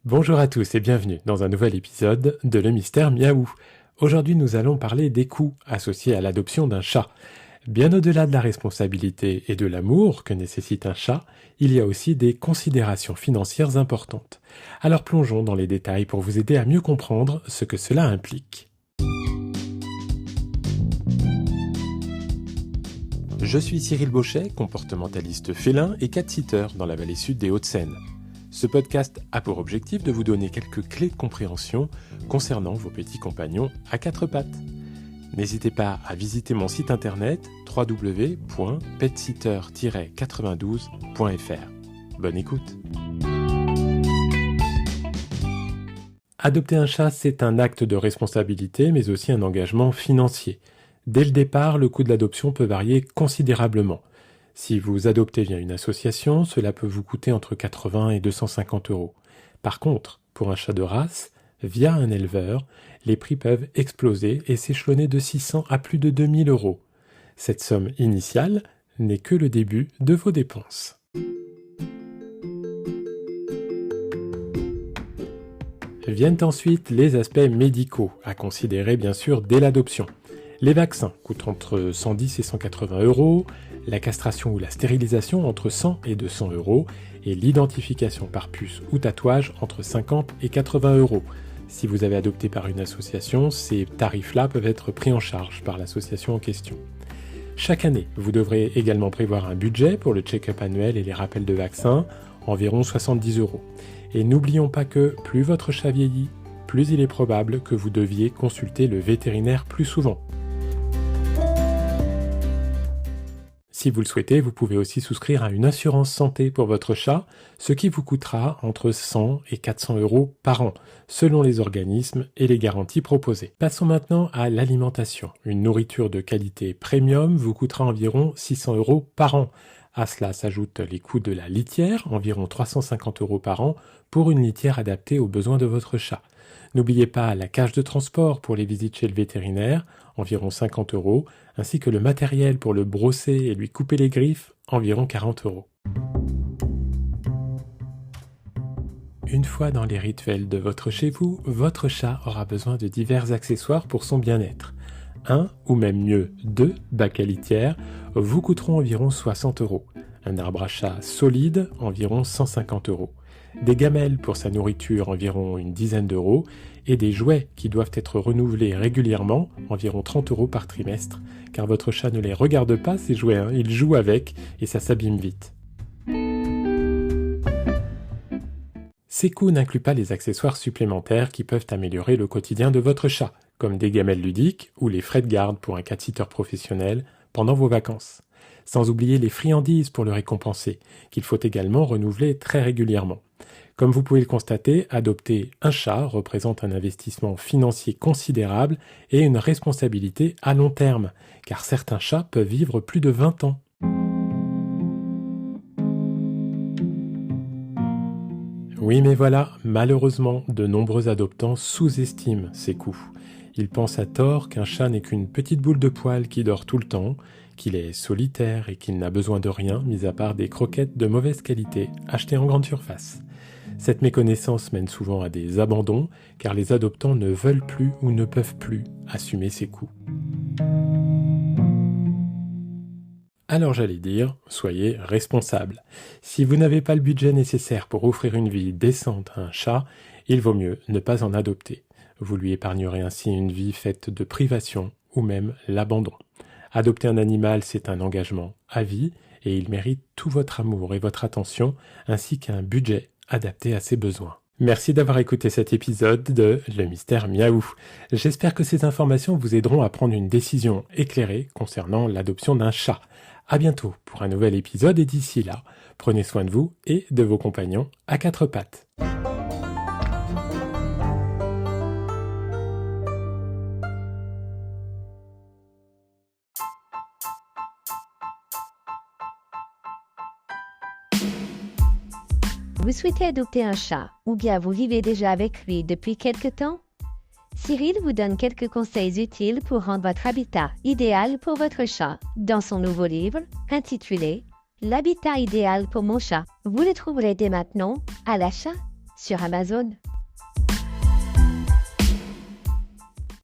Bonjour à tous et bienvenue dans un nouvel épisode de Le Mystère Miaou. Aujourd'hui nous allons parler des coûts associés à l'adoption d'un chat. Bien au-delà de la responsabilité et de l'amour que nécessite un chat, il y a aussi des considérations financières importantes. Alors plongeons dans les détails pour vous aider à mieux comprendre ce que cela implique. Je suis Cyril Bauchet, comportementaliste félin et cat-sitter dans la vallée sud des Hauts-de-Seine. Ce podcast a pour objectif de vous donner quelques clés de compréhension concernant vos petits compagnons à quatre pattes. N'hésitez pas à visiter mon site internet www.petsitter-92.fr. Bonne écoute. Adopter un chat, c'est un acte de responsabilité, mais aussi un engagement financier. Dès le départ, le coût de l'adoption peut varier considérablement. Si vous adoptez via une association, cela peut vous coûter entre 80 et 250 euros. Par contre, pour un chat de race, via un éleveur, les prix peuvent exploser et s'échelonner de 600 à plus de 2000 euros. Cette somme initiale n'est que le début de vos dépenses. Viennent ensuite les aspects médicaux, à considérer bien sûr dès l'adoption. Les vaccins coûtent entre 110 et 180 euros, la castration ou la stérilisation entre 100 et 200 euros, et l'identification par puce ou tatouage entre 50 et 80 euros. Si vous avez adopté par une association, ces tarifs-là peuvent être pris en charge par l'association en question. Chaque année, vous devrez également prévoir un budget pour le check-up annuel et les rappels de vaccins, environ 70 euros. Et n'oublions pas que plus votre chat vieillit, plus il est probable que vous deviez consulter le vétérinaire plus souvent. Si vous le souhaitez, vous pouvez aussi souscrire à une assurance santé pour votre chat, ce qui vous coûtera entre 100 et 400 euros par an, selon les organismes et les garanties proposées. Passons maintenant à l'alimentation. Une nourriture de qualité premium vous coûtera environ 600 euros par an. À cela s'ajoutent les coûts de la litière, environ 350 euros par an, pour une litière adaptée aux besoins de votre chat. N'oubliez pas la cage de transport pour les visites chez le vétérinaire, environ 50 euros, ainsi que le matériel pour le brosser et lui couper les griffes, environ 40 euros. Une fois dans les rituels de votre chez vous, votre chat aura besoin de divers accessoires pour son bien-être. Un, ou même mieux, 2 bacs à litière vous coûteront environ 60 euros. Un arbre à chat solide, environ 150 euros. Des gamelles pour sa nourriture, environ une dizaine d'euros, et des jouets qui doivent être renouvelés régulièrement, environ 30 euros par trimestre, car votre chat ne les regarde pas ces jouets, il joue avec et ça s'abîme vite. Ces coûts n'incluent pas les accessoires supplémentaires qui peuvent améliorer le quotidien de votre chat, comme des gamelles ludiques ou les frais de garde pour un cat-sitter professionnel pendant vos vacances. Sans oublier les friandises pour le récompenser, qu'il faut également renouveler très régulièrement. Comme vous pouvez le constater, adopter un chat représente un investissement financier considérable et une responsabilité à long terme, car certains chats peuvent vivre plus de 20 ans. Oui, mais voilà, malheureusement, de nombreux adoptants sous-estiment ces coûts. Ils pensent à tort qu'un chat n'est qu'une petite boule de poil qui dort tout le temps, qu'il est solitaire et qu'il n'a besoin de rien, mis à part des croquettes de mauvaise qualité achetées en grande surface. Cette méconnaissance mène souvent à des abandons, car les adoptants ne veulent plus ou ne peuvent plus assumer ces coûts. Alors j'allais dire, soyez responsables. Si vous n'avez pas le budget nécessaire pour offrir une vie décente à un chat, il vaut mieux ne pas en adopter. Vous lui épargnerez ainsi une vie faite de privation ou même l'abandon. Adopter un animal, c'est un engagement à vie et il mérite tout votre amour et votre attention, ainsi qu'un budget adapté à ses besoins. Merci d'avoir écouté cet épisode de Le Mystère Miaou. J'espère que ces informations vous aideront à prendre une décision éclairée concernant l'adoption d'un chat. À bientôt pour un nouvel épisode et d'ici là, prenez soin de vous et de vos compagnons à quatre pattes. Vous souhaitez adopter un chat ou bien vous vivez déjà avec lui depuis quelque temps? Cyril vous donne quelques conseils utiles pour rendre votre habitat idéal pour votre chat dans son nouveau livre intitulé « L'habitat idéal pour mon chat ». Vous le trouverez dès maintenant à l'achat sur Amazon.